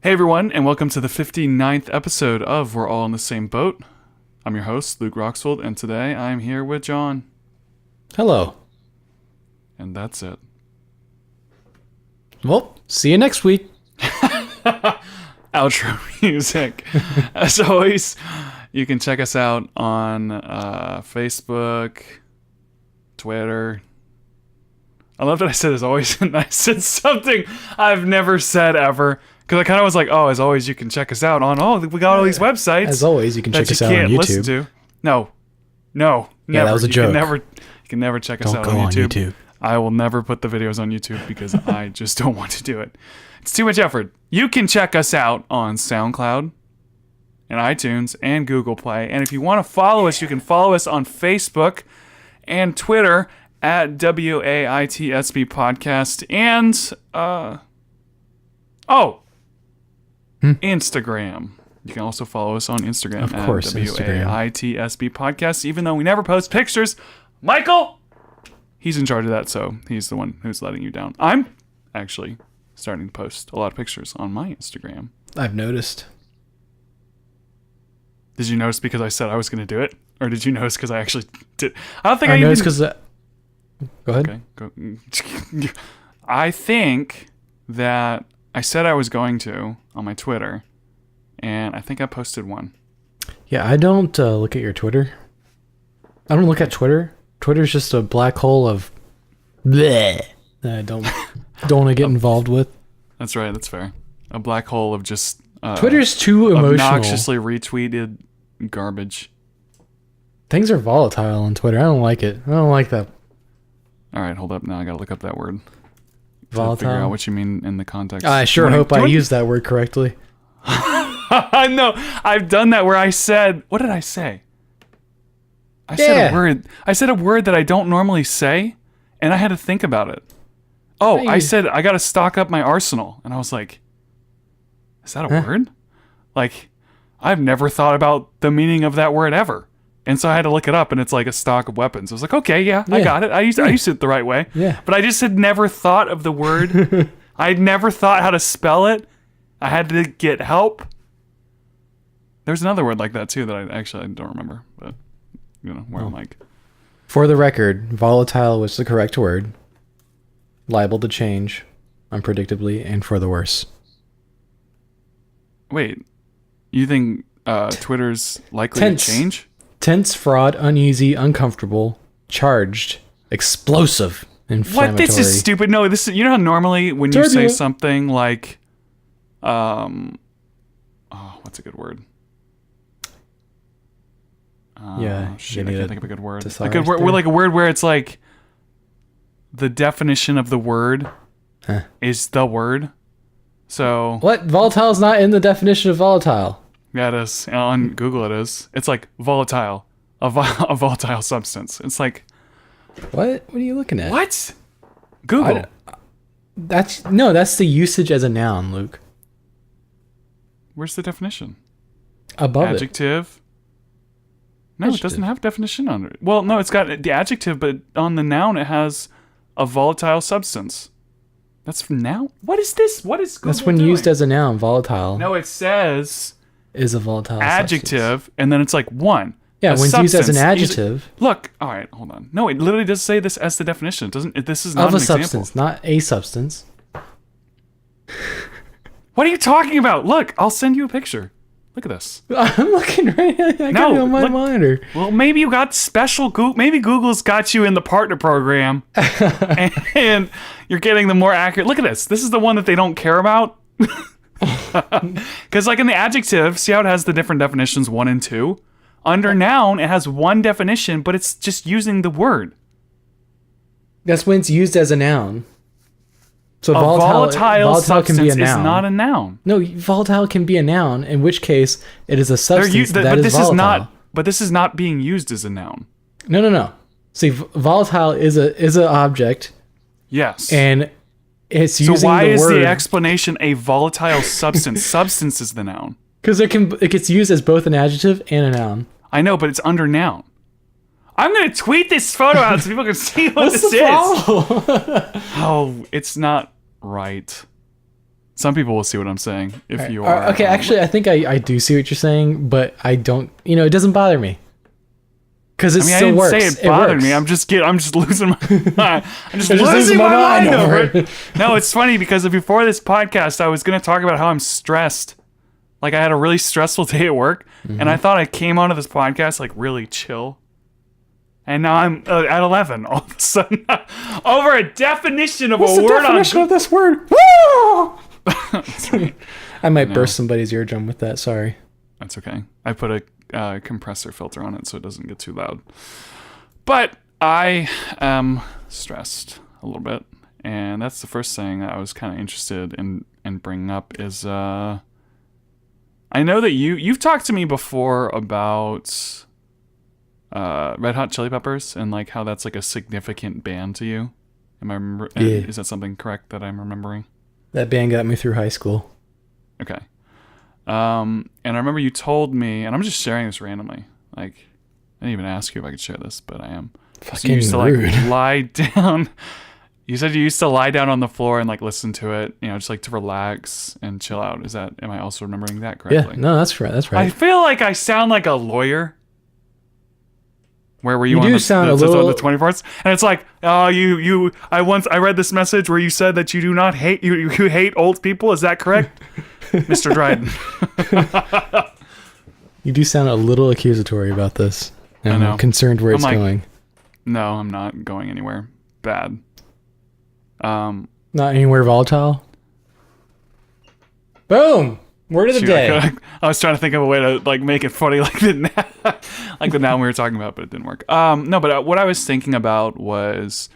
Hey everyone, and welcome to the 59th episode of We're All in the Same Boat. I'm your host, Luke Roxfold, and today I'm here with John. Hello. And that's it. Well, see you next week. Outro music. As always, you can check us out on Facebook, Twitter. I love that I said as always, and I said something I've never said ever. Because I kind of was like, as always, you can check us out on, we got all these websites. As always, you can check us out on YouTube. Listen to. No, never. Yeah, that was a joke. You can never check us out on YouTube. Don't go on YouTube. I will never put the videos on YouTube because I just don't want to do it. It's too much effort. You can check us out on SoundCloud and iTunes and Google Play. And if you want to follow us, you can follow us on Facebook and Twitter at WAITSB Podcast and Instagram. You can also follow us on Instagram of course, at WAITSB Podcast, even though we never post pictures. Michael, he's in charge of that, so he's the one who's letting you down. I'm actually starting to post a lot of pictures on my Instagram. I've noticed. Did you notice because I said I was going to do it? Or did you notice because I actually did? I don't think I noticed because... Go ahead. Okay, go. I think that I said I was going to on my Twitter, and I think I posted one. Yeah, I don't look at your Twitter. I don't look at Twitter. Twitter's just a black hole of bleh that I don't want to get involved with. That's right. That's fair. A black hole of just Twitter's too emotional. Obnoxiously retweeted garbage. Things are volatile on Twitter. I don't like it. I don't like that. All right, hold up. Now I gotta look up that word. Volatile. To figure out what you mean in the context. I sure hope I used that word correctly. I know. I've done that where I said, what did I say? I said a word. I said a word that I don't normally say, and I had to think about it. Oh, I said I got to stock up my arsenal, and I was like, is that a word? Like, I've never thought about the meaning of that word ever. And so I had to look it up, and it's like a stock of weapons. I was like, okay, yeah. I got it. I used it the right way. Yeah. But I just had never thought of the word. I'd never thought how to spell it. I had to get help. There's another word like that, too, that I don't remember. But, where I'm like... For the record, volatile was the correct word. Liable to change, unpredictably, and for the worse. Wait. You think Twitter's likely to change? Tense, fraud, uneasy, uncomfortable, charged, explosive, inflammatory. What? This is stupid. No, this is, you know how normally when you say something like, what's a good word? Shit, I can't think of a good word. A good word, like a word where it's like the definition of the word is the word. So what? Volatile is not in the definition of volatile. Yeah, it is. On Google, it is. It's like volatile, a volatile substance. It's like, what? What are you looking at? What? Google. That's the usage as a noun, Luke. Where's the definition? Above Adjective. No, It doesn't have definition on it. Well, no, it's got the adjective, but on the noun it has a volatile substance. That's noun. What is this? What is Google That's when doing? Used as a noun, volatile. No, it says is a volatile adjective, substance. And then it's like one. Yeah, when it's used as an adjective. Look, all right, hold on. No, it literally does say this as the definition. It doesn't. This is not of an a example. Substance, not a substance. What are you talking about? Look, I'll send you a picture. Look at this. I'm looking right now. I got it on my monitor. Well, maybe you got special Google. Maybe Google's got you in the partner program, and you're getting the more accurate. Look at this. This is the one that they don't care about. Because like in the adjective, see how it has the different definitions 1 and 2? Under noun, it has one definition, but it's just using the word. That's when it's used as a noun. So volatile substance can be a noun. Is not a noun. No, volatile can be a noun, in which case it is a substance that is volatile. But this is not being used as a noun. No. See, volatile is an object. Yes. And it's using the word. So why is the explanation a volatile substance? Substance is the noun. Because it gets used as both an adjective and a noun. I know, but it's under noun. I'm going to tweet this photo out so people can see what this is. Oh, it's not right. Some people will see what I'm saying if you are. Okay, actually, I think I do see what you're saying, but I don't. It doesn't bother me. Because it still works. I didn't say it bothered me. I'm just losing my I'm just losing my mind over it. No, it's funny because before this podcast, I was going to talk about how I'm stressed. Like I had a really stressful day at work, and I thought I came onto this podcast like really chill. And now I'm at 11 all of a sudden over a definition of What's a the word definition on of this word? Woo! I might burst somebody's eardrum with that. Sorry. That's okay. I put a compressor filter on it so it doesn't get too loud. But I am stressed a little bit, and that's the first thing I was kind of interested in bringing up is I know that you've talked to me before about Red Hot Chili Peppers and like how that's like a significant band to you. Is that something correct that I'm remembering? That band got me through high school. Okay. And I remember you told me, and I'm just sharing this randomly. Like, I didn't even ask you if I could share this, but I am. Fucking so you used to rude. like lie down. You said you used to lie down on the floor and like listen to it, just like to relax and chill out. Am I also remembering that correctly? Yeah, no, that's right. That's right. I feel like I sound like a lawyer. Where were you You on do the, sound the, a little... the 24th? And it's like, I read this message where you said that you do not hate, you hate old people. Is that correct? Mr. Dryden. You do sound a little accusatory about this. I know. I'm concerned where it's like, going. No, I'm not going anywhere bad. Not anywhere volatile? Boom! Word of the day. I was trying to think of a way to like make it funny like the noun we were talking about, but it didn't work. No, but what I was thinking about was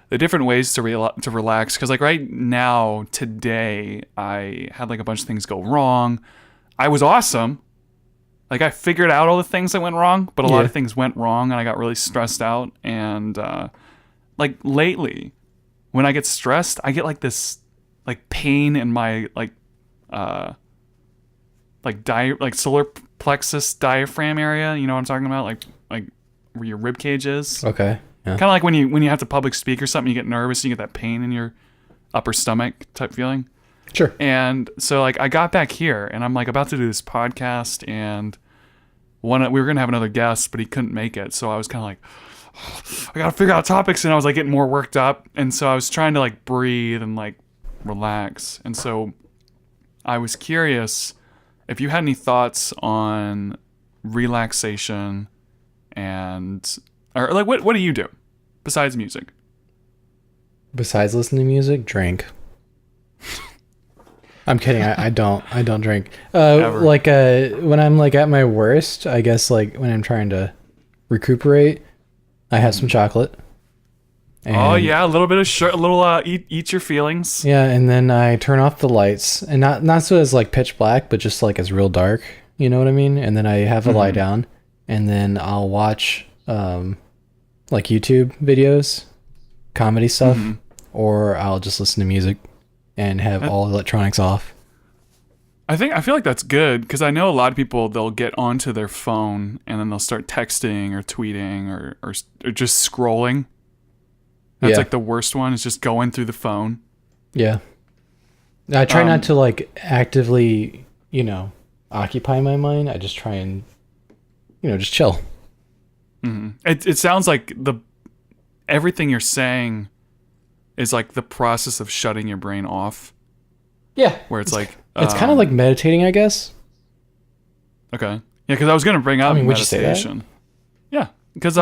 the different ways to relax. Because like right now, today, I had like a bunch of things go wrong. I was awesome. Like I figured out all the things that went wrong, but a lot of things went wrong, and I got really stressed out. And like lately, when I get stressed, I get like this like pain in my like solar plexus diaphragm area. You know what I'm talking about? Like where your rib cage is. Okay. Yeah. Kind of like when you have to public speak or something, you get nervous, and you get that pain in your upper stomach type feeling. Sure. And so like I got back here, and I'm like about to do this podcast, and we were gonna have another guest, but he couldn't make it. So I was kind of like, I gotta figure out topics, and I was like getting more worked up, and so I was trying to like breathe and like relax. And so I was curious if you had any thoughts on relaxation or like what do you do besides music? Besides listening to music, drink. I'm kidding. I don't drink. Like when I'm like at my worst, I guess like when I'm trying to recuperate, I have some chocolate. Oh yeah, a little bit of eat your feelings. Yeah, and then I turn off the lights, and not so it's like pitch black, but just like it's real dark. You know what I mean? And then I have a lie down, and then I'll watch like YouTube videos, comedy stuff, or I'll just listen to music and have all electronics off. I feel like that's good, because I know a lot of people, they'll get onto their phone and then they'll start texting or tweeting or just scrolling. That's like the worst one, is just going through the phone. Yeah. I try not to like actively, occupy my mind. I just try and, just chill. Mm-hmm. It sounds like everything you're saying is like the process of shutting your brain off. Yeah. Where it's like... It's kind of like meditating, I guess. Okay. Yeah, because I was going to bring up meditation. Would you say that? Yeah. Because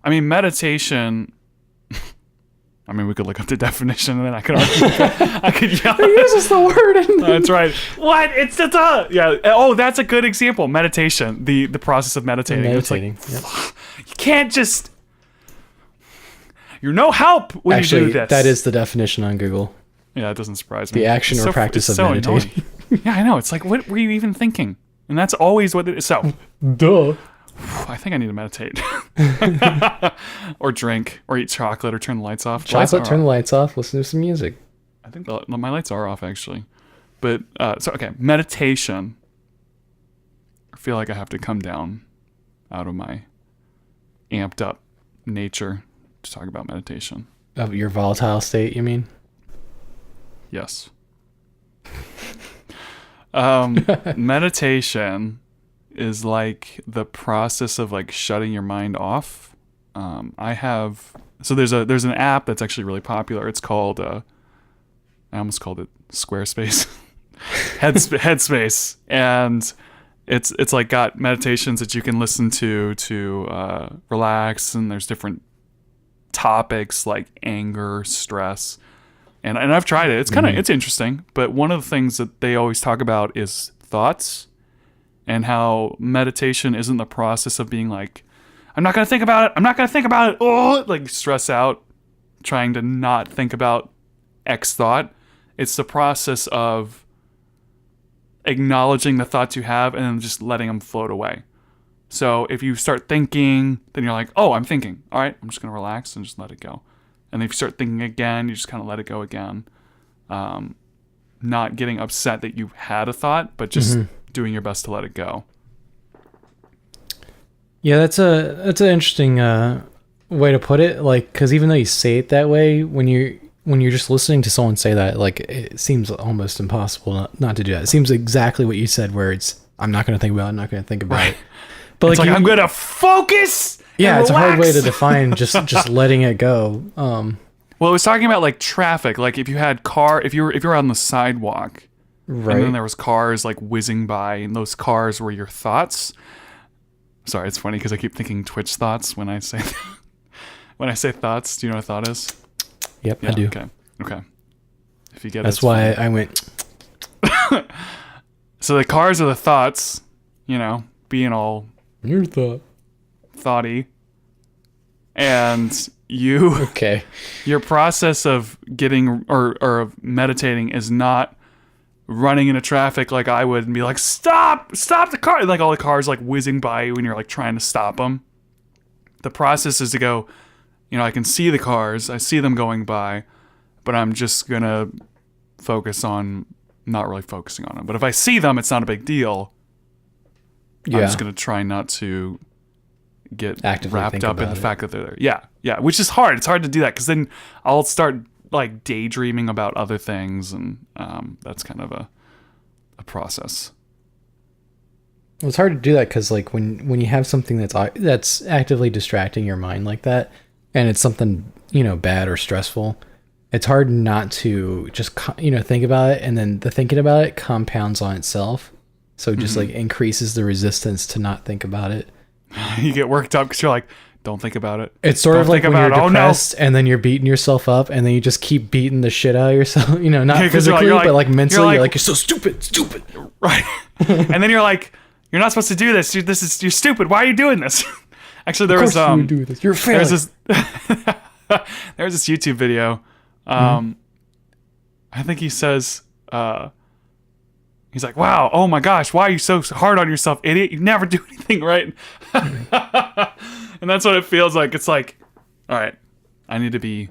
meditation... we could look up the definition, and then I could argue. I could yell. He uses the word. That's right. What? It's the yeah. Oh, that's a good example. Meditation. The process of meditating. Meditating. It's like, you can't just. You're no help when you do this. That is the definition on Google. Yeah, it doesn't surprise me. The action or practice of meditating. Yeah, I know. It's like, what were you even thinking? And that's always what it is. So. Duh. I think I need to meditate. Or drink, or eat chocolate, or turn the lights off. Turn the lights off, listen to some music. I think my lights are off, actually. But, meditation. I feel like I have to come down out of my amped up nature to talk about meditation. Of your volatile state, you mean? Yes. Meditation is like the process of like shutting your mind off. There's an app that's actually really popular. It's called I almost called it Squarespace. Headspace, and it's like got meditations that you can listen to relax, and there's different topics like anger, stress, and I've tried it. It's kind of it's interesting, but one of the things that they always talk about is thoughts, and how meditation isn't the process of being like, I'm not gonna think about it, oh, like stress out trying to not think about X thought. It's the process of acknowledging the thoughts you have and then just letting them float away. So if you start thinking, then you're like, oh, I'm thinking. All right, I'm just going to relax and just let it go. And if you start thinking again, you just kind of let it go again. Not getting upset that you had a thought, but just doing your best to let it go. Yeah, that's an interesting way to put it. Like, because even though you say it that way, when you're just listening to someone say that, like, it seems almost impossible not to do that. It seems exactly what you said, where it's, I'm not going to think about it, I'm not going to think about it. But it's like I'm going to focus. Yeah, it's relax. a hard way to define just letting it go. Well, it was talking about like traffic. Like if you had if you were on the sidewalk, right, and then there was cars like whizzing by, and those cars were your thoughts. Sorry, it's funny because I keep thinking Twitch thoughts when I say thoughts. Do you know what a thought is? Yep, yeah, I do. Okay. If you get that's why I went. So the cars are the thoughts, being all your thoughty, and you. Okay. Your process of getting or of meditating is not running into traffic like I would and be like, stop the car, and like all the cars like whizzing by you when you're like trying to stop them. The process is to go, I can see the cars, I see them going by, but I'm just gonna focus on not really focusing on them. But if I see them, it's not a big deal. Yeah. I'm just gonna try not to get actively wrapped up in the fact that they're there. Yeah, which is hard. It's hard to do that because then I'll start like daydreaming about other things, and that's kind of a process. Well, it's hard to do that because like when you have something that's actively distracting your mind like that, and it's something bad or stressful, it's hard not to just think about it, and then the thinking about it compounds on itself, so it just like increases the resistance to not think about it. You get worked up because you're like, don't think about it. It's sort of like when you're depressed and then you're beating yourself up, and then you just keep beating the shit out of yourself. Not physically, but like mentally. You're like, you're so stupid. Right. And then you're like, you're not supposed to do this. You're stupid. Why are you doing this? Actually, there was you do this. You're failing. There's this YouTube video. I think he says, he's like, wow, oh my gosh, why are you so hard on yourself, idiot? You never do anything right. And that's what it feels like. It's like, all right, I need to be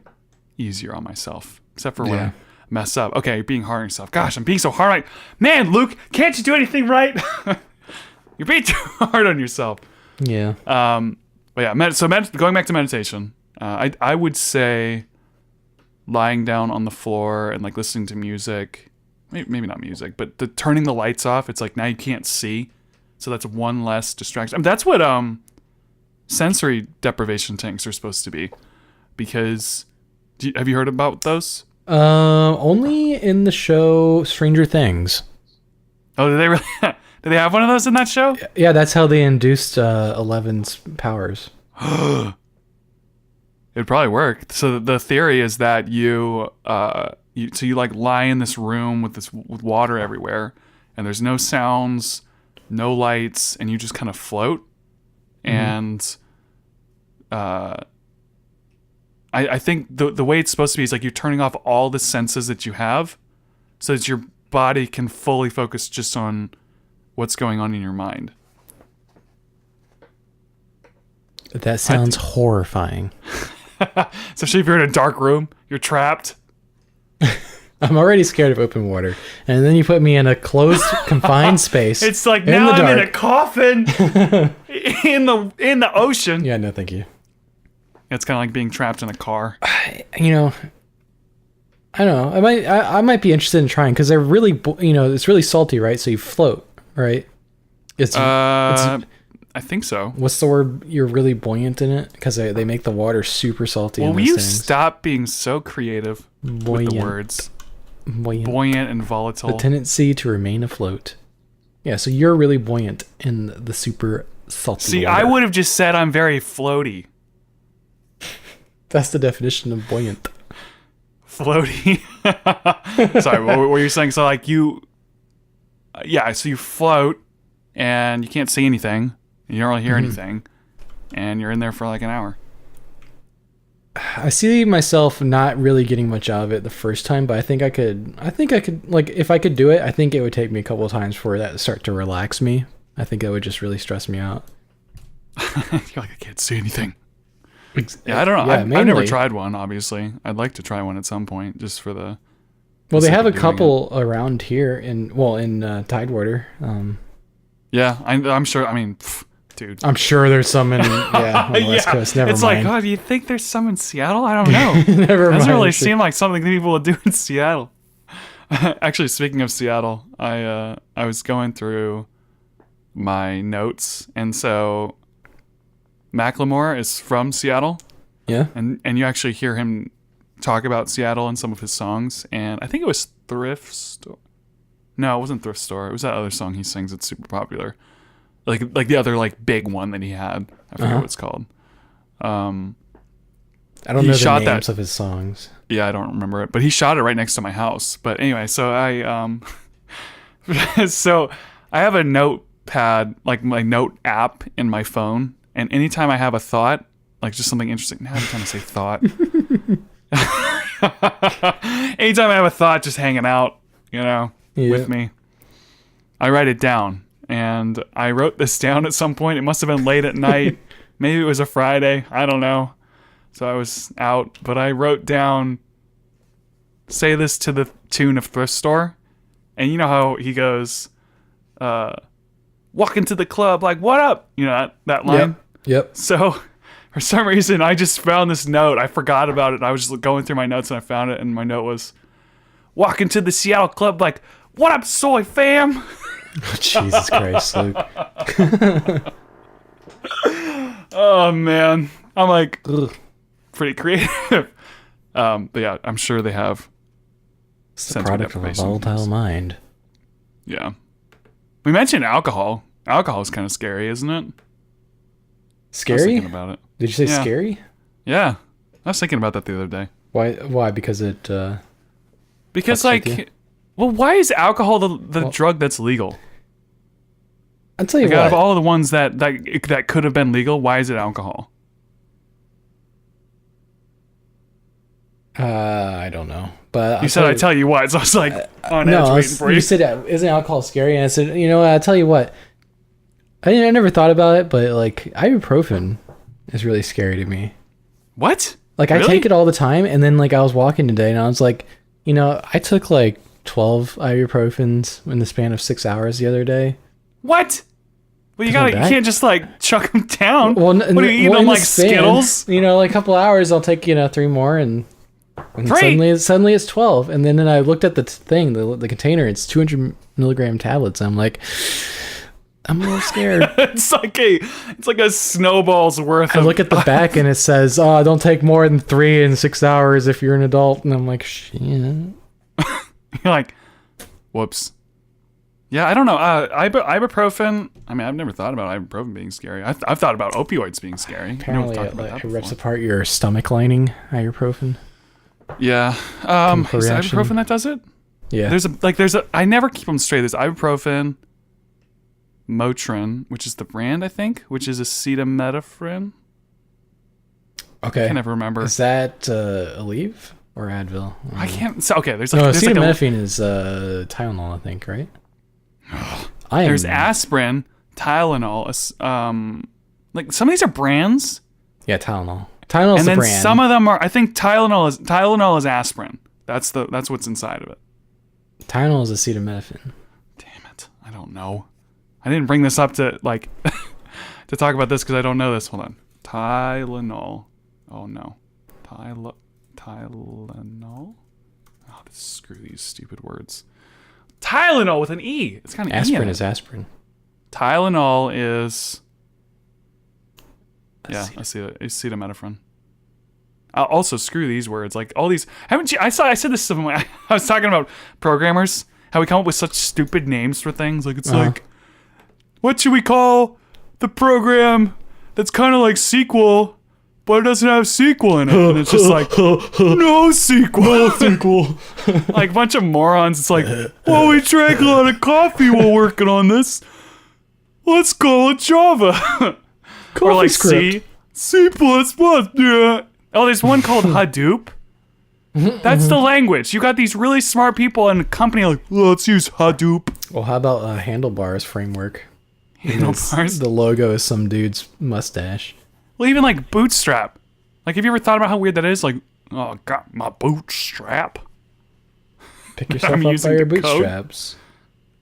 easier on myself, except for when I mess up. Okay, you're being hard on yourself. Gosh, I'm being so hard. Man, Luke, can't you do anything right? You're being too hard on yourself. Yeah. But yeah, so going back to meditation, I would say lying down on the floor and like listening to music. Maybe not music, but turning the lights off. It's like now you can't see, so that's one less distraction. I mean, that's what sensory deprivation tanks are supposed to be. Because have you heard about those? Only in the show Stranger Things. Oh, did they really? Did they have one of those in that show? Yeah, that's how they induced Eleven's powers. It'd probably work. So the theory is that you like lie in this room with water everywhere, and there's no sounds, no lights, and you just kind of float. And I think the way it's supposed to be is like you're turning off all the senses that you have, so that your body can fully focus just on what's going on in your mind. That sounds horrifying. Especially if you're in a dark room, you're trapped. I'm already scared of open water, and then you put me in a closed, confined space. It's like now I'm in a coffin in the ocean. Yeah, no, thank you. It's kind of like being trapped in a car. I don't know. I might be interested in trying because they're really, it's really salty, right? So you float, right? It's I think so. what's the word? You're really buoyant in it because they make the water super salty. Well, in will those you things. stop being so creative with the words? Buoyant and volatile. The tendency to remain afloat. Yeah, so you're really buoyant in the super salty See, water. I would have just said I'm very floaty. That's the definition of buoyant. Floaty. Sorry, what were you saying? So like so you float and you can't see anything. You don't really hear anything. And you're in there for like an hour. I see myself not really getting much out of it the first time, but I think I could like if I could do it, I think it would take me a couple of times for that to start to relax me. I think that would just really stress me out. You're like, I can't see anything. Yeah, I don't know. Yeah, I've never mainly. tried one, obviously. I'd like to try one at some point, just for the... Well, they sake have of a doing couple around here in Tidewater. Yeah, I'm sure. I mean, dude. I'm sure there's some in on the West Coast. Never it's mind. like, oh, do you think there's some in Seattle? I don't know. Never mind. Doesn't really seem like something that people would do in Seattle. Actually, speaking of Seattle, I was going through my notes, and so Macklemore is from Seattle. Yeah. And you actually hear him talk about Seattle in some of his songs, and I think it was Thrift Store. No, it wasn't Thrift Store. It was that other song he sings that's super popular. Like the other like big one that he had. I forget what it's called. I don't know the shot names that- of his songs. Yeah, I don't remember it, but he shot it right next to my house. But anyway, so I so I have a notepad, like my note app in my phone, and anytime I have a thought, like just something interesting. Now every time I say thought. Anytime I have a thought just hanging out, with me, I write it down. And I wrote this down at some point. It must have been late at night. Maybe it was a Friday. I don't know. So I was out, but I wrote down, say this to the tune of Thrift Store. And you know how he goes, walk into the club like, what up? You know, that line? Yep. So for some reason, I just found this note. I forgot about it. I was just going through my notes and I found it. And my note was, walk into the Seattle club like, what up, soy fam? Jesus Christ, Luke. Oh, man. I'm like, pretty creative. But yeah, I'm sure they have. It's the product of a volatile mind. Yeah. We mentioned alcohol. Alcohol is kind of scary, isn't it? I was Scary? thinking about it. Did you say Yeah. scary? Yeah. I was thinking about that the other day. Why? Because it... Because, fucks with you? like, well, why is alcohol the drug that's legal? I'll tell you Like, out of what. all the ones that could have been legal, why is it alcohol? I don't know. But You said, I tell you what. So I was like, on edge no, waiting for you. you said, isn't alcohol scary? And I said, you know what, I'll tell you what. I never thought about it, but, like, ibuprofen is really scary to me. What? Like, I Really? take it all the time, and then, like, I was walking today, and I was like, I took, like, 12 ibuprofens in the span of 6 hours the other day. What? Well, you Isn't you that- can't just, like, chuck them down. Well, what do you eat them, in the like, span, Skittles? Like a couple hours, I'll take, 3 more, and suddenly it's 12. And then I looked at the thing, the container, it's 200 milligram tablets. I'm like, I'm a little scared. It's like a snowball's worth I of... look at the back and it says, "Oh, don't take more than 3 in 6 hours if you're an adult." And I'm like, shit. You're like, whoops. Yeah, I don't know. Ibuprofen. I mean, I've never thought about ibuprofen being scary. I've thought about opioids being scary. Apparently, we've talked it, about that it rips before. apart your stomach lining. Ibuprofen. Yeah. Is Chemical it reaction. ibuprofen that does it? Yeah. There's a. I never keep them straight. There's ibuprofen, Motrin, which is the brand I think, which is acetaminophen. Okay. I can never remember. Is that Aleve or Advil? I can't. So, okay, there's No, like there's like acetaminophen is Tylenol, I think, right? there's aspirin, Tylenol. Like some of these are brands, Yeah, Tylenol. Tylenol's and the then brand. some of them are. I think Tylenol is aspirin. That's what's inside of it. Tylenol is acetaminophen. Damn it! I don't know. I didn't bring this up to like to talk about this because I don't know this. Hold on. Tylenol. Oh no. Tylenol. screw these stupid words. Tylenol with an E. It's kind of Aspirin is aspirin. Tylenol is acetaminophen. Also, screw these words. Like all these. Haven't you? I said this to someone. I was talking about programmers. How we come up with such stupid names for things. Like it's like, what should we call the program that's kind of like SQL, but it doesn't have SQL in it? And it's just like, no SQL. No SQL. Like a bunch of morons. It's like, well, we drank a lot of coffee while working on this. Let's call it Java. Or like script. C++. Yeah. Oh, there's one called Hadoop. That's the language. You got these really smart people in a company like, let's use Hadoop. Well, how about Handlebars framework? Handlebars? The logo is some dude's mustache. Well, even like Bootstrap. Like, have you ever thought about how weird that is? Like, oh, I got my bootstrap. Pick yourself up by your bootstraps.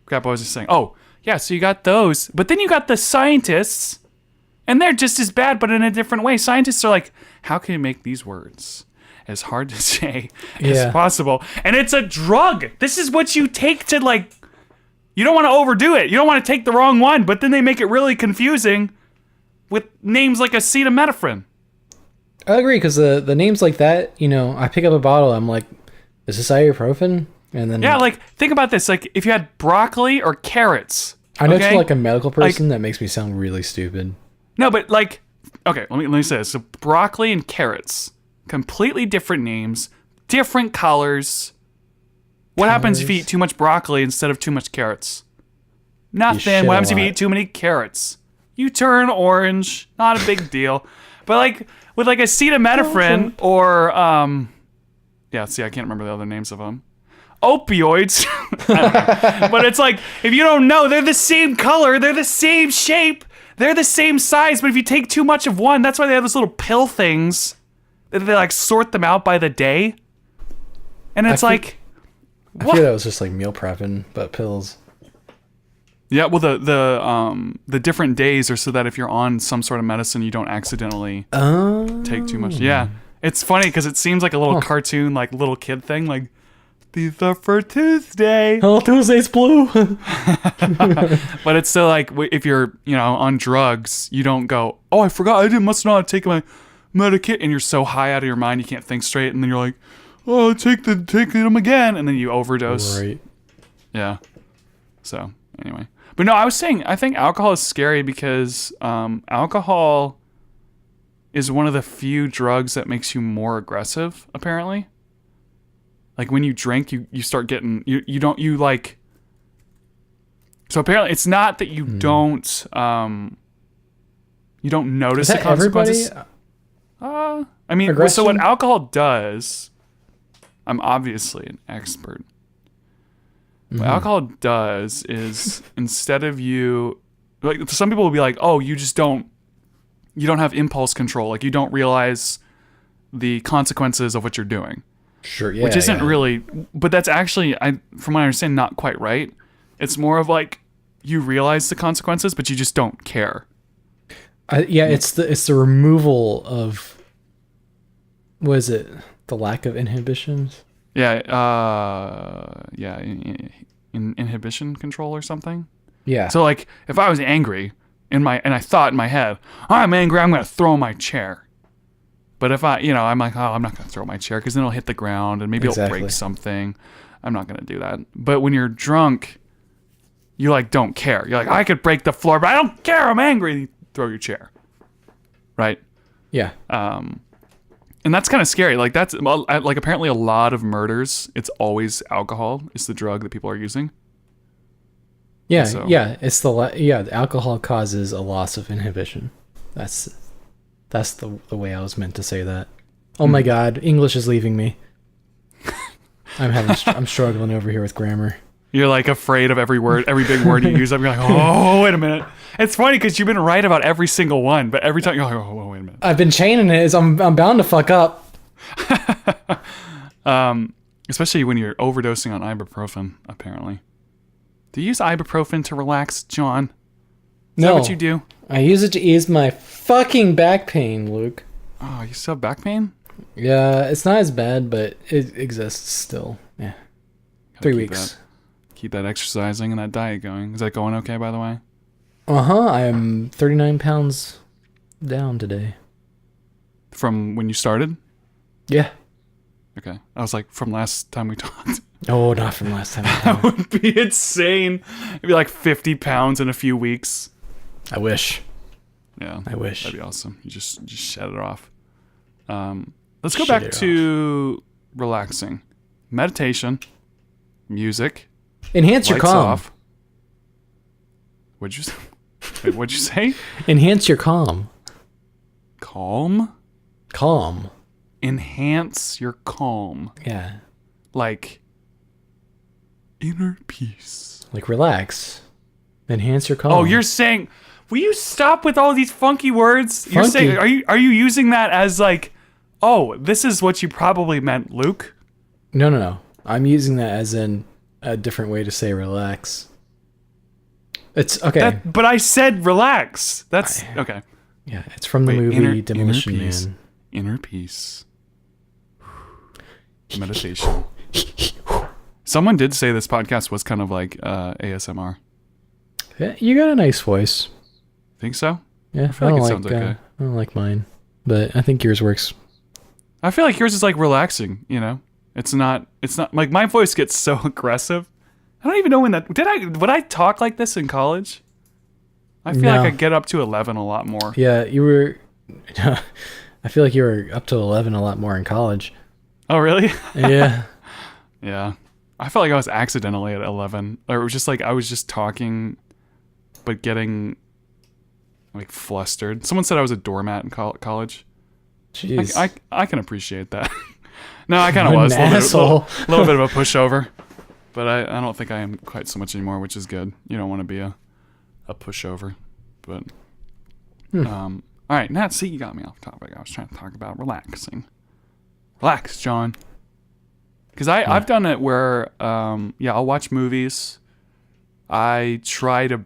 Crap, I was just saying. Oh, yeah, so you got those. But then you got the scientists, and they're just as bad, but in a different way. Scientists are like, how can you make these words as hard to say as possible? And it's a drug. This is what you take to, like, you don't want to overdo it. You don't want to take the wrong one, but then they make it really confusing with names like acetaminophen. I agree, because the names like that, you know, I pick up a bottle, I'm like, is this ibuprofen? And then yeah, like, think about this. Like, if you had broccoli or carrots. I know to like a medical person, that makes me sound really stupid. No, but like, okay, let me say this. So broccoli and carrots, completely different names, different colors. What happens if you eat too much broccoli instead of too much carrots? Nothing. What happens if you eat too many carrots? You turn orange. Not a big deal. But like with like acetaminophen or yeah, see, I can't remember the other names of them. Opioids. But it's like, if you don't know, they're the same color, they're the same shape, they're the same size, but if you take too much of one, that's why they have those little pill things that they like sort them out by the day. And it's I feel that was just like meal prepping, but pills. Yeah, well, the different days are so that if you're on some sort of medicine, you don't accidentally take too much. Yeah, it's funny because it seems like a little cartoon, like little kid thing, like, these are for Tuesday. Oh, Tuesday's blue. But it's still like, if you're, you know, on drugs, you don't go, oh, I forgot, must not take my Medikit, and you're so high out of your mind you can't think straight, and then you're like, oh, take them again, and then you overdose. Right. Yeah. So anyway, but no, I was saying I think alcohol is scary because alcohol is one of the few drugs that makes you more aggressive. Apparently, like when you drink, you start getting you like. So apparently, it's not that you don't notice the consequences. Everybody? I mean, Aggression? So what alcohol does, I'm obviously an expert. What alcohol does is, instead of you, like, some people will be like, oh, you don't have impulse control. Like, you don't realize the consequences of what you're doing. Sure, yeah. Which isn't really, but that's actually, from what I understand, not quite right. It's more of like, you realize the consequences, but you just don't care. It's the removal of, what is it? The lack of inhibitions? Yeah, inhibition control or something. Yeah. So like, if I was angry and I thought in my head, I'm angry, I'm gonna throw my chair. But if I'm like, oh, I'm not gonna throw my chair because then it'll hit the ground and maybe it'll break something. I'm not gonna do that. But when you're drunk, you like don't care. You're like, I could break the floor, but I don't care. I'm angry. And you throw your chair. Right. Yeah. And that's kind of scary. Like that's like apparently a lot of murders. It's always alcohol is the drug that people are using. Yeah, yeah. It's the alcohol causes a loss of inhibition. That's the way I was meant to say that. Oh my God, English is leaving me. I'm struggling over here with grammar. You're like afraid of every big word you use. I'm like, oh, wait a minute. It's funny because you've been right about every single one, but every time you're like, oh, wait a minute. I've been chaining it. I'm bound to fuck up. Especially when you're overdosing on ibuprofen, apparently. Do you use ibuprofen to relax, John? Is that what you do? I use it to ease my fucking back pain, Luke. Oh, you still have back pain? Yeah, it's not as bad, but it exists still. Yeah. Gotta 3 keep weeks. Keep that exercising and that diet going. Is that going okay, by the way? Uh-huh. I am 39 pounds down today. From when you started? Yeah. Okay. I was like, from last time we talked. Oh, not from last time. That would be insane. It'd be like 50 pounds in a few weeks. I wish. Yeah. I wish. That'd be awesome. You just shed it off. Let's go Shed back it to relaxing. Meditation. Music. Enhance your Lights calm. off. What'd you say? Wait, what'd you say? Enhance your calm. Calm? Calm. Enhance your calm. Yeah. Like inner peace. Like relax. Enhance your calm. Oh, you're saying, will you stop with all these funky words? You're Funky? saying, are you using that as like, oh, this is what you probably meant, Luke? No. I'm using that as in a different way to say relax. It's okay. But I said relax. That's okay. Yeah, it's from the movie Demolition Man. Inner peace. Meditation. Someone did say this podcast was kind of like ASMR. Yeah, you got a nice voice. Think so? Yeah, I feel like it sounds okay. I don't like mine, but I think yours works. I feel like yours is like relaxing, you know? It's not like my voice gets so aggressive. I don't even know when that would I talk like this in college? I feel like I get up to 11 a lot more. Yeah, you were I feel like you were up to 11 a lot more in college. Oh, really? Yeah. Yeah. I felt like I was accidentally at 11. Or it was just like I was just talking but getting like flustered. Someone said I was a doormat in college. Jeez. I can appreciate that. No, I kind of What was. an A asshole. little bit of a pushover. But I don't think I am quite so much anymore, which is good. You don't want to be a pushover. But all right, Nat, see, you got me off topic. I was trying to talk about relaxing. Relax, John. Because I've done it where I'll watch movies. I try to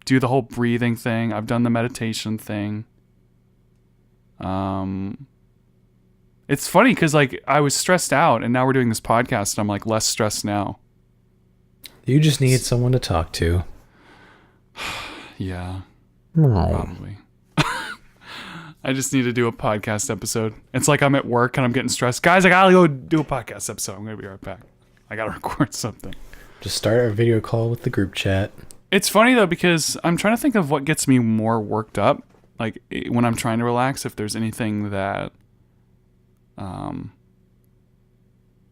do the whole breathing thing. I've done the meditation thing. It's funny because like I was stressed out, and now we're doing this podcast, and I'm like less stressed now. You just need someone to talk to. Yeah, Oh. probably. I just need to do a podcast episode. It's like I'm at work and I'm getting stressed. Guys, I gotta go do a podcast episode. I'm gonna be right back. I gotta record something. Just start a video call with the group chat. It's funny though because I'm trying to think of what gets me more worked up. Like when I'm trying to relax, if there's anything that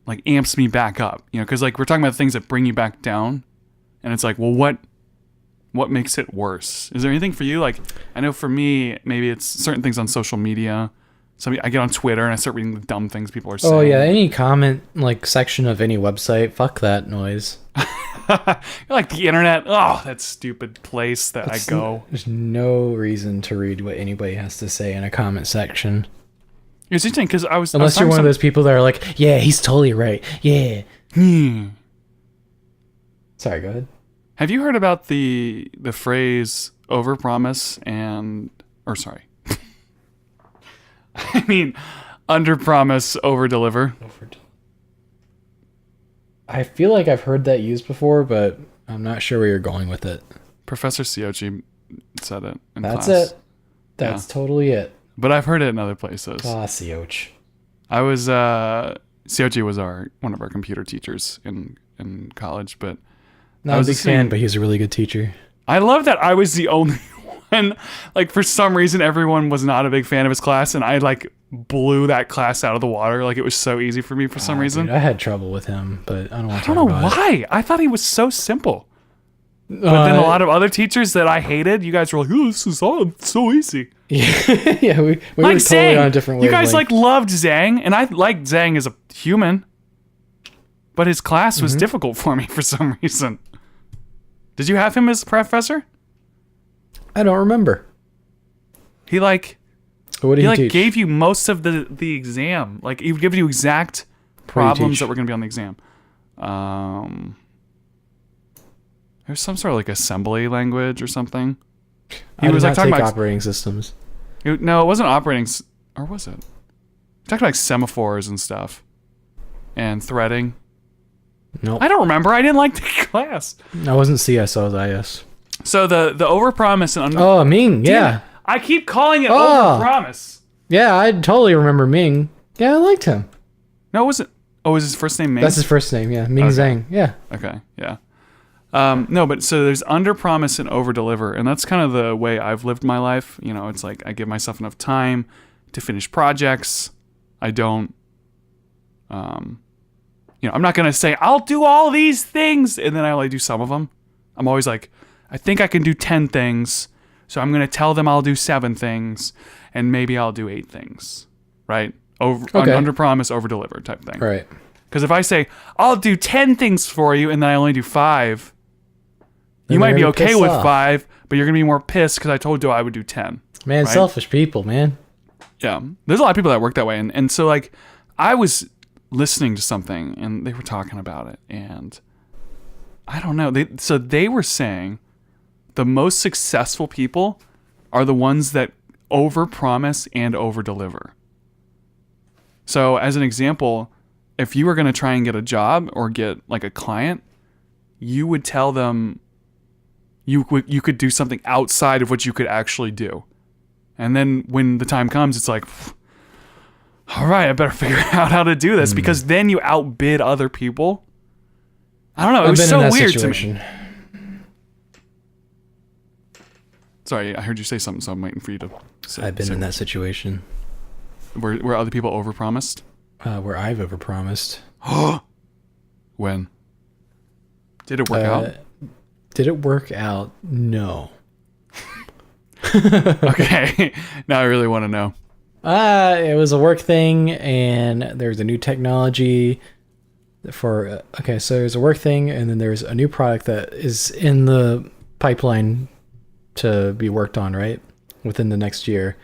like amps me back up, you know, because like we're talking about things that bring you back down, and it's like, well, what makes it worse? Is there anything for you? Like, I know for me, maybe it's certain things on social media. So I get on Twitter and I start reading the dumb things people are saying. Oh yeah, any comment like section of any website, fuck that noise. You're like the internet. Oh, that stupid place that I go. There's no reason to read what anybody has to say in a comment section. It's interesting because Unless you're one of those people that are like, yeah, he's totally right. Yeah. Sorry, go ahead. Have you heard about the phrase overpromise I mean, underpromise, overdeliver? I feel like I've heard that used before, but I'm not sure where you're going with it. Professor Siochi said it in That's class. it. That's totally it. But I've heard it in other places. Ah, Sioch. I was Siochi was one of our computer teachers in college, but Not a big fan, but he's a really good teacher. I love that I was the only one. Like for some reason, everyone was not a big fan of his class, and I like blew that class out of the water. Like it was so easy for me for some reason. Dude, I had trouble with him, but I don't want to I talk don't know about why. I thought he was so simple. But then a lot of other teachers that I hated, you guys were like, "Oh, this is all so easy." Yeah, we like were Zhang. totally on a different wavelength. You guys like loved Zhang, and I liked Zhang as a human, but his class was difficult for me for some reason. Did you have him as a professor? I don't remember. He like What did he teach? gave you most of the exam. Like he would give you exact problems that were going to be on the exam. There's some sort of like assembly language or something. He was like talking about operating systems. No, it wasn't operating, or was it? talked about like semaphores and stuff and threading. Nope. I don't remember. I didn't like the class. I wasn't CS, I was IS. So the overpromise and Oh, Ming, yeah. I keep calling it Oh. overpromise. Yeah, I totally remember Ming. Yeah, I liked him. No, was it? Oh, was his first name Ming? That's his first name, yeah. Ming Okay. Zhang, yeah. Okay, yeah. No, but so there's underpromise and overdeliver, and that's kind of the way I've lived my life. You know, it's like I give myself enough time to finish projects. I don't, I'm not gonna say I'll do all these things and then I only do some of them. I'm always like, I think I can do 10 things, so I'm gonna tell them I'll do 7 things, and maybe I'll do 8 things, right? Underpromise, overdeliver type thing. Right. Because if I say I'll do 10 things for you and then I only do 5, you might be okay with 5, but you're gonna be more pissed because I told you I would do 10. Man, right? selfish people, man. Yeah, there's a lot of people that work that way, and so like I was listening to something and they were talking about it, and I don't know. They were saying the most successful people are the ones that overpromise and overdeliver. So as an example, if you were going to try and get a job or get like a client, you would tell them you could do something outside of what you could actually do. And then when the time comes, it's like, all right, I better figure out how to do this because then you outbid other people. I don't know. It was so weird to me. Sorry, I heard you say something, so I'm waiting for you to say. I've been in that situation. Where other people overpromised? Where I've overpromised. When? Did it work out? Did it work out? No. Okay. Now I really want to know. It was a work thing, and there's a new technology for. Okay, so there's a work thing, and then there's a new product that is in the pipeline to be worked on, right? Within the next year.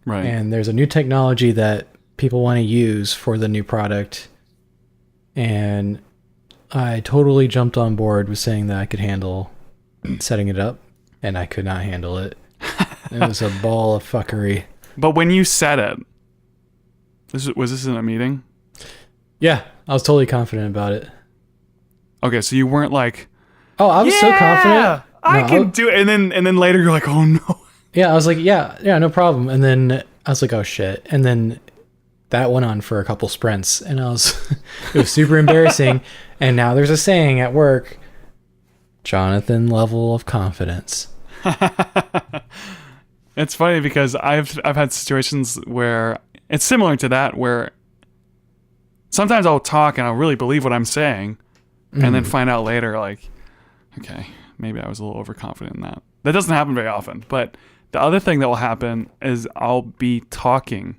Right. And there's a new technology that people want to use for the new product. And I totally jumped on board with saying that I could handle setting it up, and I could not handle it. It was a ball of fuckery. But when you said it, was this in a meeting? Yeah, I was totally confident about it. Okay, so you weren't like, oh, I was so confident. I can do it. And then later you're like, oh no. Yeah, I was like, yeah, no problem. And then I was like, oh shit. And then that went on for a couple sprints, and it was super embarrassing. And now there's a saying at work, Jonathan level of confidence. It's funny because I've had situations where it's similar to that, where sometimes I'll talk and I'll really believe what I'm saying, and then find out later, like, okay, maybe I was a little overconfident in that. That doesn't happen very often. But the other thing that will happen is I'll be talking,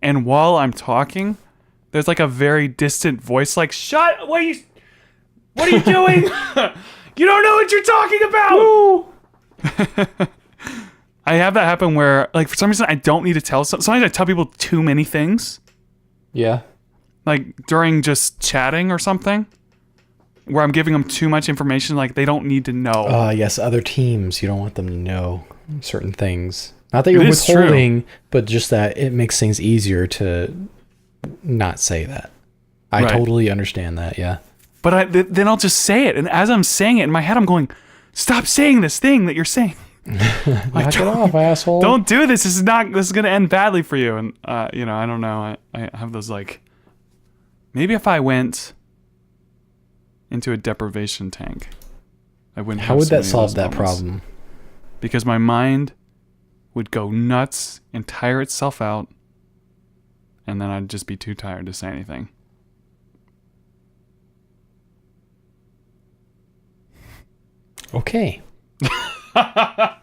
and while I'm talking, there's like a very distant voice, like, "Shut! What are you doing? You don't know what you're talking about." I have that happen where, like, for some reason, I don't need to tell. Sometimes I tell people too many things. Yeah. Like during just chatting or something, where I'm giving them too much information, like they don't need to know. Yes, other teams, you don't want them to know certain things. Not that you're withholding, but just that it makes things easier to not say that. I totally understand that, yeah. But then I'll just say it, and as I'm saying it in my head, I'm going, "Stop saying this thing that you're saying." Like, knock it off, asshole. Don't do this. This is going to end badly for you. And I don't know. I have those, like, maybe if I went into a deprivation tank, I wouldn't. How would that solve that problem? Because my mind would go nuts and tire itself out, and then I'd just be too tired to say anything. Okay. I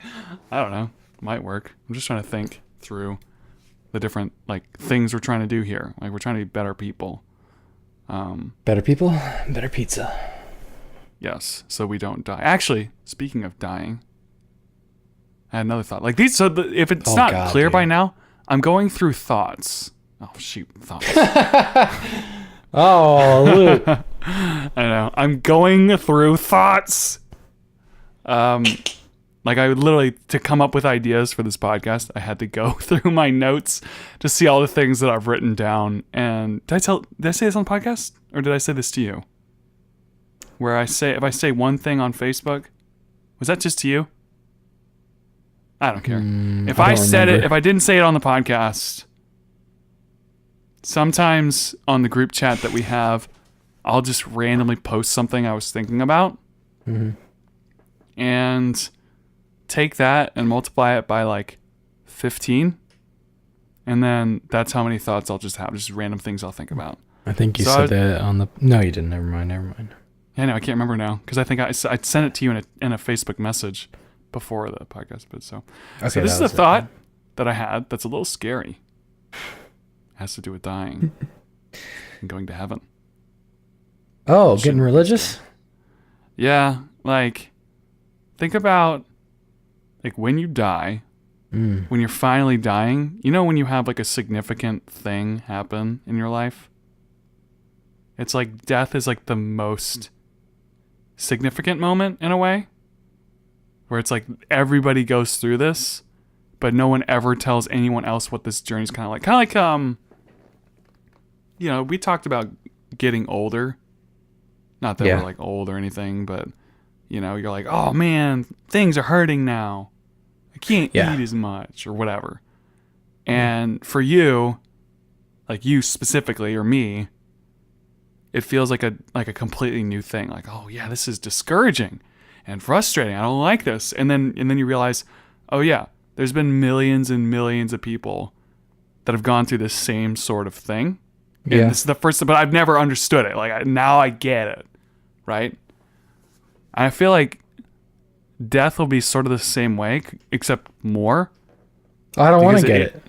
don't know. Might work. I'm just trying to think through the different, like, things we're trying to do here. Like, we're trying to be better people. Better people, better pizza. Yes, so we don't die. Actually, speaking of dying, I had another thought. Like these, so if it's not clear by now, I'm going through thoughts. Oh shoot, thoughts. Oh, Luke. I know. I'm going through thoughts. Like I would literally, to come up with ideas for this podcast, I had to go through my notes to see all the things that I've written down. And did I say this on the podcast, or did I say this to you? Where if I say one thing on Facebook, was that just to you? I don't care. If I said it, if I didn't say it on the podcast, sometimes on the group chat that we have, I'll just randomly post something I was thinking about. Mm-hmm. And take that and multiply it by like 15. And then that's how many thoughts I'll just have. Just random things I'll think about. I think you said that on the... No, you didn't. Never mind. Yeah, no, I can't remember now. Because I think I sent it to you in a Facebook message before the podcast. But so this is a thought that I had that's a little scary. It has to do with dying and going to heaven. Oh, getting religious? Yeah, like... Think about, like, when you die, when you're finally dying, you know when you have, like, a significant thing happen in your life? It's like death is, like, the most significant moment, in a way, where it's like everybody goes through this, but no one ever tells anyone else what this journey's kind of like. Kind of like, you know, we talked about getting older. Not that we're, like, old or anything, but... You know, you're like, oh man, things are hurting now. I can't eat as much or whatever. And for you, like you specifically or me, it feels like a completely new thing. Like, oh yeah, this is discouraging and frustrating. I don't like this. And then you realize, oh yeah, there's been millions and millions of people that have gone through this same sort of thing. And this is the first, but I've never understood it. Like now I get it, right? I feel like death will be sort of the same way, except more. I don't want to get it.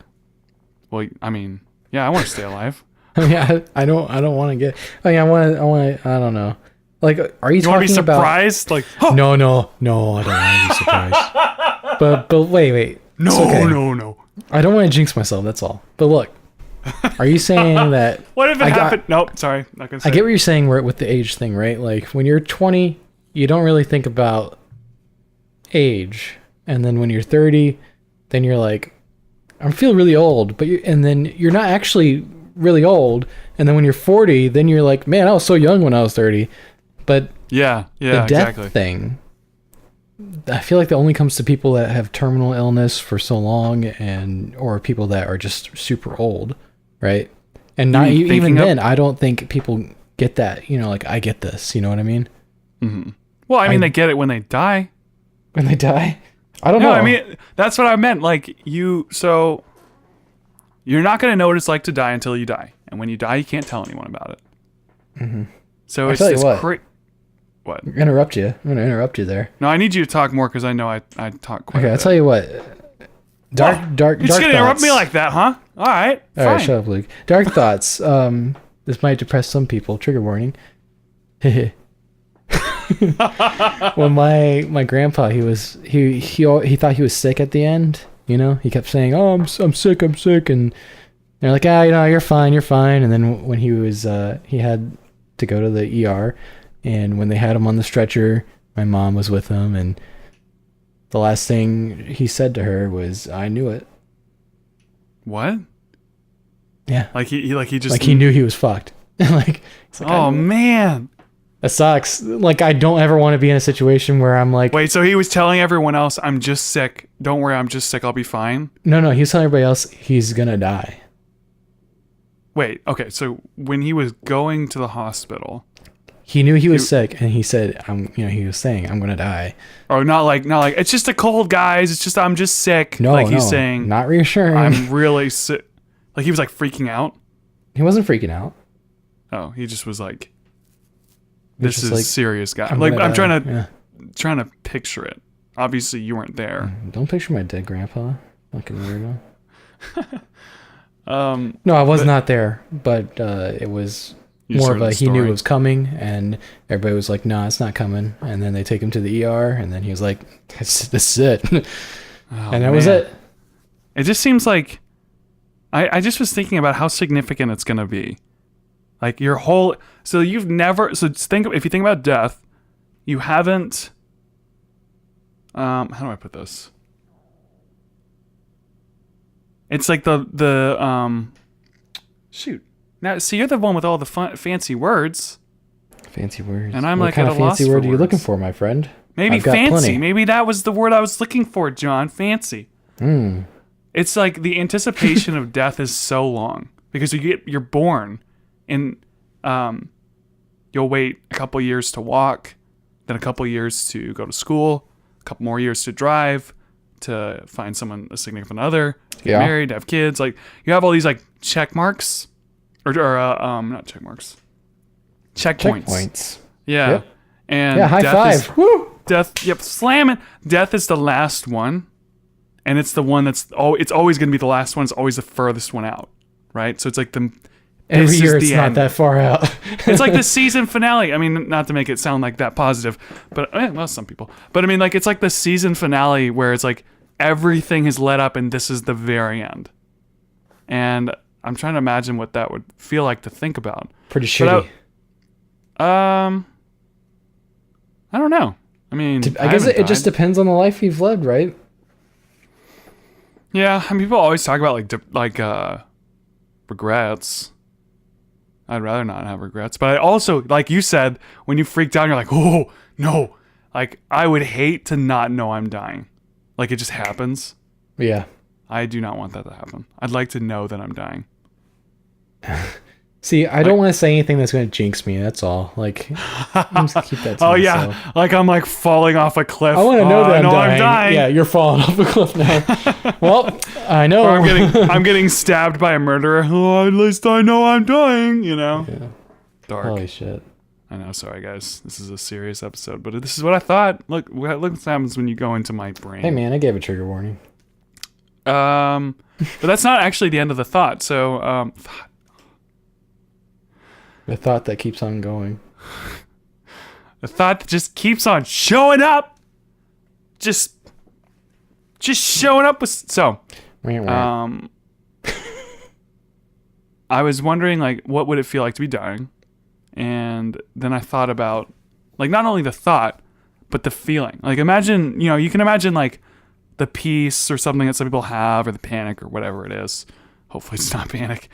Well, I mean, yeah, I want to stay alive. Yeah, I don't want to get. I mean, I want. I don't know. Like, are you talking want to be surprised? About? Like, huh. No, I don't want to be surprised. but wait. No, okay. No. I don't want to jinx myself. That's all. But look, are you saying that? What if it happened? Nope, sorry, not gonna say. I get what you're saying with the age thing, right? Like when you're 20. You don't really think about age, and then when you're 30, then you're like, I feel really old, and then you're not actually really old, and then when you're 40, then you're like, man, I was so young when I was 30. But the death thing, I feel like that only comes to people that have terminal illness for so long, or people that are just super old, right? And not even then, I don't think people get that. You know, like I get this. You know what I mean? Mm-hmm. Well, I mean, they get it when they die. When they die? I don't know. I mean, that's what I meant. Like, so you're not going to know what it's like to die until you die. And when you die, you can't tell anyone about it. Mm-hmm. So it's this what? I'm going to interrupt you there. No, I need you to talk more because I know I talk quite a bit. I'll tell you what. Dark You're just going to interrupt me like that, huh? All right, fine. All right, shut up, Luke. Dark thoughts. This might depress some people. Trigger warning. When my grandpa, he thought he was sick at the end. You know, he kept saying, "Oh, I'm sick," and they're like, "Ah, you know, you're fine." And then when he was, he had to go to the ER, and when they had him on the stretcher, my mom was with him, and the last thing he said to her was, "I knew it." What? Yeah. Like he knew he was fucked. like oh man. It sucks. Like, I don't ever want to be in a situation where I'm like... Wait, so he was telling everyone else, I'm just sick. Don't worry, I'm just sick. I'll be fine? No, he was telling everybody else he's going to die. Wait, okay, so when he was going to the hospital... He knew he was sick, and he said, he was saying, I'm going to die. Oh, not like, it's just a cold, guys. It's just, I'm just sick. No, like he's saying... Not reassuring. I'm really sick. Like, he was, like, freaking out? He wasn't freaking out. Oh, he just was like... This is like, serious, guy. I'm trying to picture it. Obviously, you weren't there. Don't picture my dead grandpa. Fucking weirdo. No, I was not there, but it was more of a he knew it was coming, and everybody was like, "No, it's not coming." And then they take him to the ER, and then he was like, "This is it," and that was it. It just seems like I just was thinking about how significant it's gonna be. Like your whole, if you think about death, you haven't, How do I put this? It's like the shoot. Now, see, you're the one with all the fancy words. Fancy words. And I'm what like kind at of a loss fancy for word are you words. looking for, my friend? Maybe I've got fancy. plenty. Maybe that was the word I was looking for, John. Fancy. It's like the anticipation of death is so long because you're born, and you'll wait a couple years to walk, then a couple years to go to school, a couple more years to drive, to find someone, a significant other, to get married, to have kids. Like you have all these like check marks, or not check marks, checkpoints. Yeah, Yep. and high five. Woo! Death. Yep, slam it. Death is the last one, and it's the one that's it's always going to be the last one. It's always the furthest one out, right? So it's like Every year it's not end. that far out. It's like the season finale. I mean, not to make it sound like that positive, but well, some people. But I mean, like it's like the season finale where it's like everything has led up, and this is the very end. And I'm trying to imagine what that would feel like to think about. Pretty shitty. I don't know. I mean, I guess it just depends on the life you've led, right? Yeah, I mean, people always talk about regrets. I'd rather not have regrets, but I also, like you said, when you freaked out, you're like, oh no, like I would hate to not know I'm dying, like it just happens. Yeah. I do not want that to happen. I'd like to know that I'm dying. See, I don't want to say anything that's going to jinx me. That's all. Like, I'm just keep that to oh myself. yeah, like I'm like falling off a cliff. I want to know that I'm dying. Yeah, you're falling off a cliff now. Well, I know. Or I'm getting stabbed by a murderer. Oh, at least I know I'm dying. You know. Yeah. Dark. Holy shit. I know. Sorry, guys. This is a serious episode, but this is what I thought. Look what happens when you go into my brain. Hey man, I gave a trigger warning. But that's not actually the end of the thought. So, The thought that keeps on going. the thought that just keeps on showing up. Just showing up with so. I was wondering, like, what would it feel like to be dying? And then I thought about, like, not only the thought, but the feeling. Like, imagine, you can imagine, like, the peace or something that some people have, or the panic or whatever it is. Hopefully it's not panic.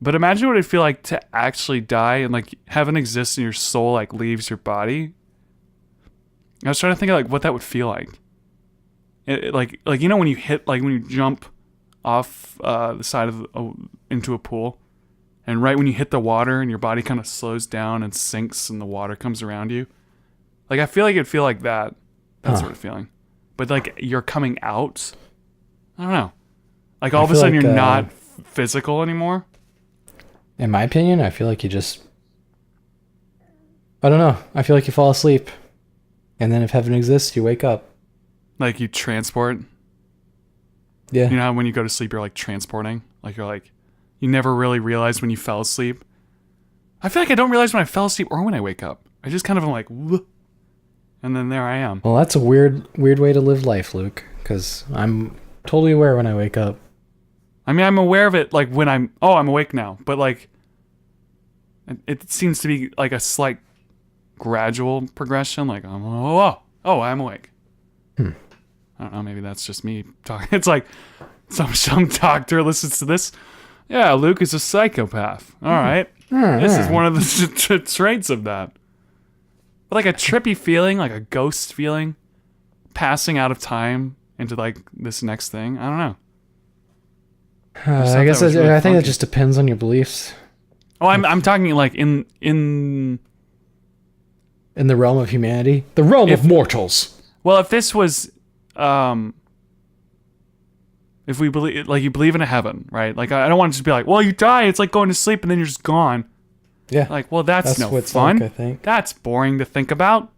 But imagine what it'd feel like to actually die and, like, heaven exists and your soul, like, leaves your body. I was trying to think of, like, what that would feel like. Like when you hit, like, when you jump off the side of into a pool, and right when you hit the water and your body kind of slows down and sinks and the water comes around you. Like, I feel like it'd feel like that sort of feeling. But, like, you're coming out. I don't know. Like, all of a sudden you're not physical anymore. In my opinion, I feel like you just... I don't know. I feel like you fall asleep. And then if heaven exists, you wake up. Like, you transport. Yeah. You know how when you go to sleep, you're, like, transporting? Like, you're, like... You never really realized when you fell asleep. I feel like I don't realize when I fell asleep or when I wake up. I just kind of am like... Whoa. And then there I am. Well, that's a weird way to live life, Luke. Because I'm totally aware when I wake up. I mean, I'm aware of it, like, when I'm awake now. But, like, it seems to be, like, a slight gradual progression. Like, I'm awake. I don't know, maybe that's just me talking. It's like some doctor listens to this. Yeah, Luke is a psychopath. All right. This is one of the traits of that. But, like, a trippy feeling, like a ghost feeling, passing out of time into, like, this next thing. I don't know. I guess really I think funky. that just depends on your beliefs. Oh, I'm talking, like, in In the realm of humanity, the realm of mortals. well, if this was if we believe, like, you believe in a heaven, right? Like, I don't want to just be like, well, you die, it's like going to sleep and then you're just gone. Yeah. Like, well, that's no what it's fun. like, I think. That's boring to think about.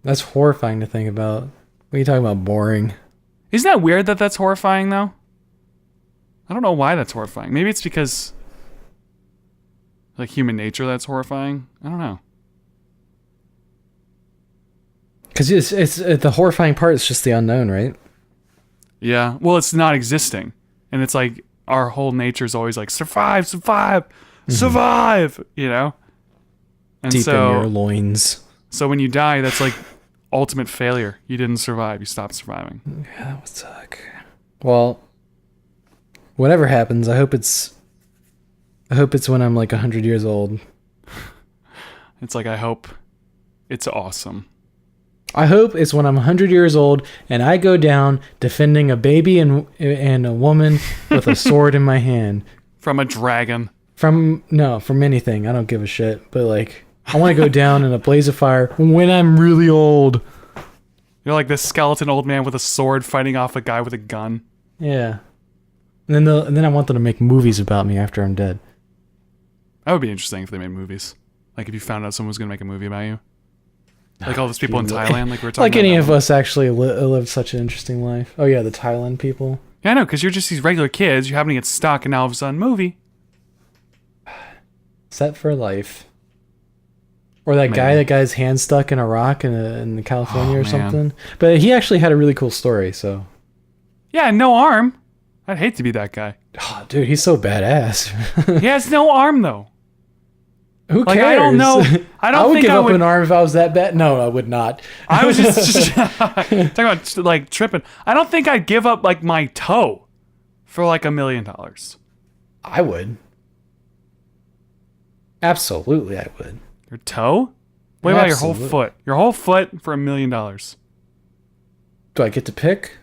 That's horrifying to think about. What are you talking about, boring? Isn't that weird that that's horrifying, though? I don't know why that's horrifying. Maybe it's because, like, human nature that's horrifying. I don't know. Because it's the horrifying part is just the unknown, right? Yeah. Well, it's not existing. And it's like our whole nature is always like, survive, you know? And Deep so, in your loins. So when you die, that's like ultimate failure. You didn't survive. You stopped surviving. Yeah, that would suck. Well, whatever happens, I hope it's when I'm like 100 years old. It's like, I hope it's awesome. I hope it's when I'm 100 years old and I go down defending a baby and a woman with a sword in my hand. From a dragon. From anything. I don't give a shit. But like, I want to go down in a blaze of fire when I'm really old. You're like this skeleton old man with a sword fighting off a guy with a gun. Yeah. And then I want them to make movies about me after I'm dead. That would be interesting if they made movies. Like if you found out someone was going to make a movie about you. Like all those people in Thailand, like we were talking like about. Any of us actually lived such an interesting life. Oh yeah, the Thailand people. Yeah, I know, because you're just these regular kids. You happen to get stuck, and now all of a sudden, movie. Set for life. Or that guy that got his hand stuck in a rock in California or something. But he actually had a really cool story, so. Yeah, no arm. I'd hate to be that guy. Oh, dude, he's so badass. He has no arm, though. Who cares? Like, I don't know. I would give up an arm if I was that bad. No, I would not. I was just talking about like tripping. I don't think I'd give up like my toe for like $1 million. I would. Absolutely, I would. Your toe? What about your whole foot? Your whole foot for $1 million. Do I get to pick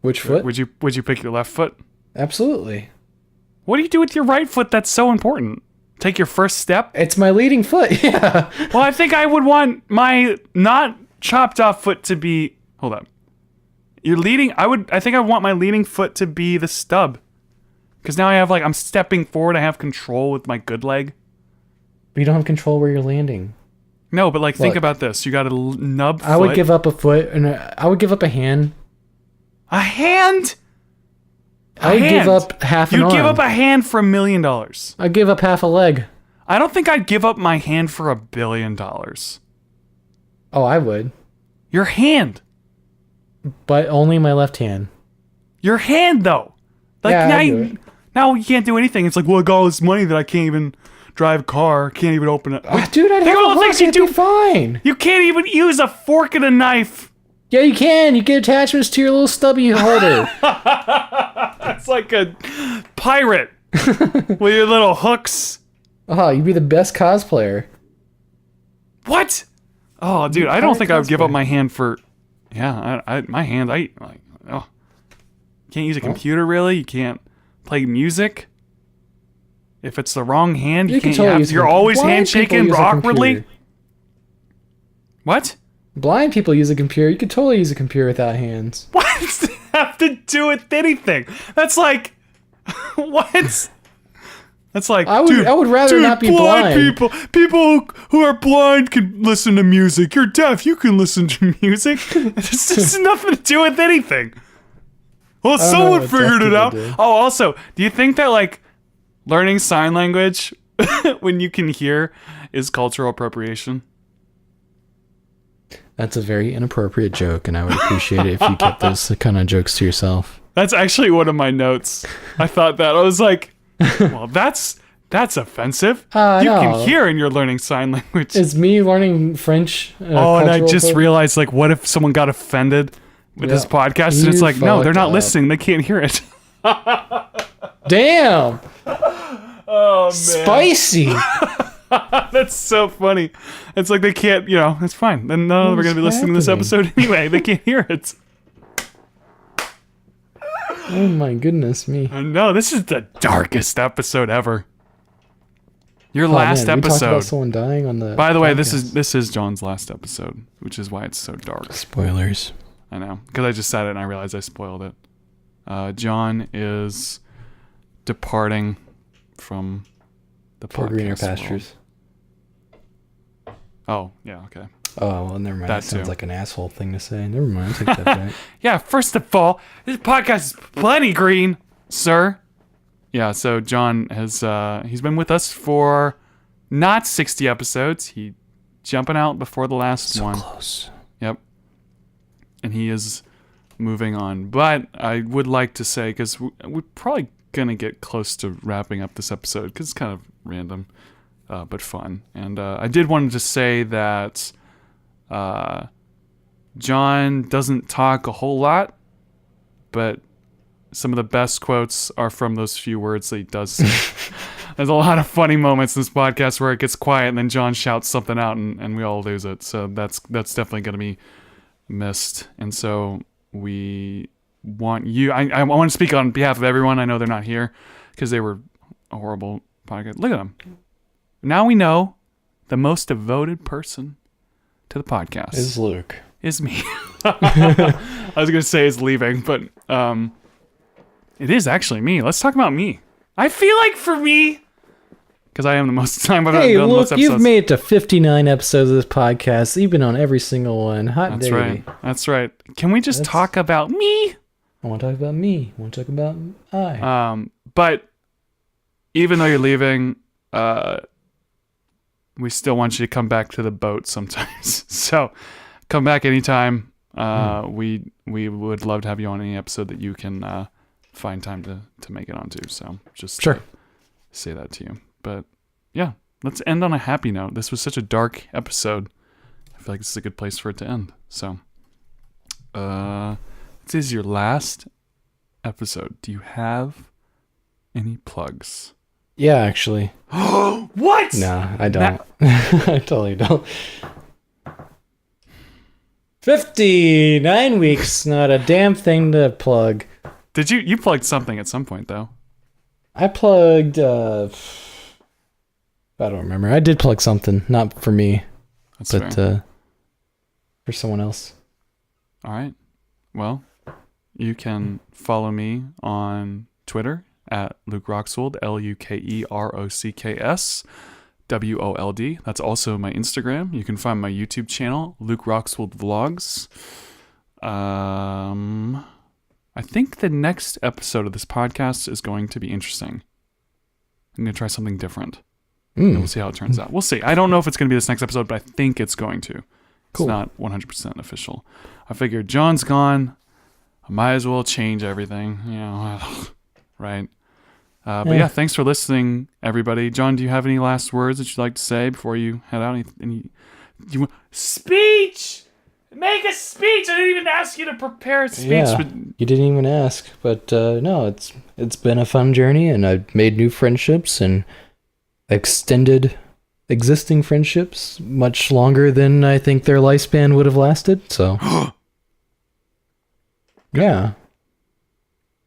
which foot? Would you pick your left foot? Absolutely. What do you do with your right foot that's so important? Take your first step? It's my leading foot, yeah. Well, I think I would want my not chopped off foot to be... Hold up. I think I want my leading foot to be the stub. Because now I'm stepping forward, I have control with my good leg. But you don't have control where you're landing. No, but think about this. You got a nub foot. I would give up a foot, and I would give up a hand. A hand? I would give up half an arm. You'd give up a hand for $1 million. I'd give up half a leg. I don't think I'd give up my hand for $1 billion. Oh, I would. Your hand. But only my left hand. Your hand, though. Now you can't do anything. It's like, well, I got all this money that I can't even drive a car. Can't even open it. Dude, I'd have a hook. It'd be fine. You can't even use a fork and a knife. Yeah, you can. You get attachments to your little stubby holder. It's like a pirate with your little hooks. Oh, you'd be the best cosplayer. What? Oh, dude, I don't think I would give up my hand for... Yeah, my hand, oh. Can't use a computer, really? You can't play music? If it's the wrong hand, you're always handshaking awkwardly? What? Blind people use a computer. You could totally use a computer without hands. What does that have to do with anything? That's like... What? That's like, I would rather not be blind. People who are blind can listen to music. You're deaf. You can listen to music. This has nothing to do with anything. Well, someone figured it out. Oh, also, do you think that learning sign language when you can hear is cultural appropriation? That's a very inappropriate joke, and I would appreciate it if you kept those kind of jokes to yourself. That's actually one of my notes. I thought that. I was like, well, that's offensive. You can hear and you're learning sign language. It's me learning French. And I just realized, what if someone got offended with this podcast? And it's like, no, they're not listening. They can't hear it. Damn. Oh, man. Spicy. That's so funny. It's like they can't, it's fine. Then we're going to be listening to this episode anyway. They can't hear it. Oh my goodness me. No, this is the darkest episode ever. Your last episode. We talked about someone dying on the By the podcast. way, this is John's last episode, which is why it's so dark. Spoilers. I know, because I just said it and I realized I spoiled it. John is departing from the podcast greener pastures. World. Oh, yeah, okay. Oh, well, never mind. That sounds like an asshole thing to say. Never mind. I'll take that back. Yeah, first of all, this podcast is plenty green, sir. Yeah, so John has he's been with us for not 60 episodes. He jumping out before the last one. So close. Yep. And he is moving on. But I would like to say, because we're probably going to get close to wrapping up this episode, because it's kind of random, but fun. And I did want to just say that Jon doesn't talk a whole lot, but some of the best quotes are from those few words that he does say. There's a lot of funny moments in this podcast where it gets quiet and then Jon shouts something out and we all lose it. So that's definitely going to be missed. And so we want you... I want to speak on behalf of everyone. I know they're not here because they were a horrible podcast. Look at them. Now we know the most devoted person to the podcast Is Luke. Is me. I was going to say is leaving, but it is actually me. Let's talk about me. I feel like for me, because I am the most time. Hey, look, you've made it to 59 episodes of this podcast. You've been on every single one. Hot That's diggity. right. That's right. Can we just talk about me? I want to talk about me. I want to talk about I. But even though you're leaving, we still want you to come back to the boat sometimes. So come back anytime. We would love to have you on any episode that you can find time to make it onto. So just sure. Say that to you. But yeah, let's end on a happy note. This was such a dark episode. I feel like this is a good place for it to end. So this is your last episode. Do you have any plugs? Yeah, actually. What? No, I don't. I totally don't. 59 weeks, not a damn thing to plug. Did you plugged something at some point though? I plugged I don't remember. I did plug something, not for me. That's but fair. For someone else. All right. Well, you can follow me on Twitter at Luke Roxwold, LukeRocksKS, WOLD. That's also my Instagram. You can find my YouTube channel, Luke Roxwold Vlogs. I think the next episode of this podcast is going to be interesting. I'm going to try something different. And we'll see how it turns out. We'll see. I don't know if it's going to be this next episode, but I think it's going to. Cool. It's not 100% official. I figured Jon's gone. I might as well change everything. You know, right? But yeah, thanks for listening, everybody. Jon, do you have any last words that you'd like to say before you head out? Speech! Make a speech! I didn't even ask you to prepare a speech. Yeah, you didn't even ask. But no, it's been a fun journey, and I've made new friendships and extended existing friendships much longer than I think their lifespan would have lasted. So, yeah.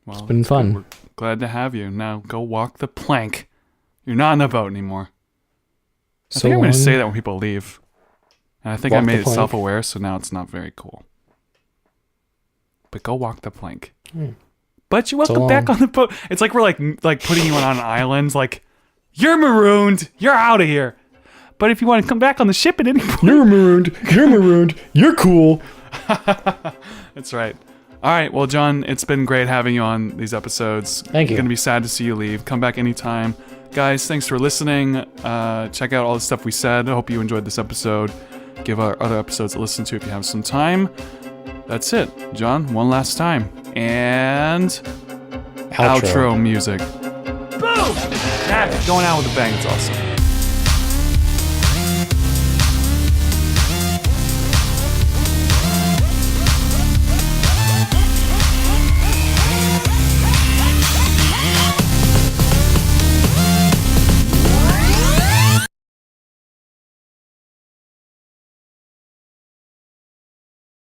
Well, it's been fun. We're glad to have you. Now go walk the plank. You're not in the boat anymore. I think I'm going to say that when people leave. And I think I made it self-aware, so now it's not very cool. But go walk the plank. But you're welcome back on the boat. It's like we're like putting you on an island. Like, you're marooned. You're out of here. But if you want to come back on the ship at any point. You're marooned. You're marooned. You're cool. That's right. All right. Well, Jon, it's been great having you on these episodes. Thank you. It's going to be sad to see you leave. Come back anytime. Guys, thanks for listening. Check out all the stuff we said. I hope you enjoyed this episode. Give our other episodes a listen to if you have some time. That's it. Jon, one last time. And outro music. Boom! That's going out with a bang. It's awesome.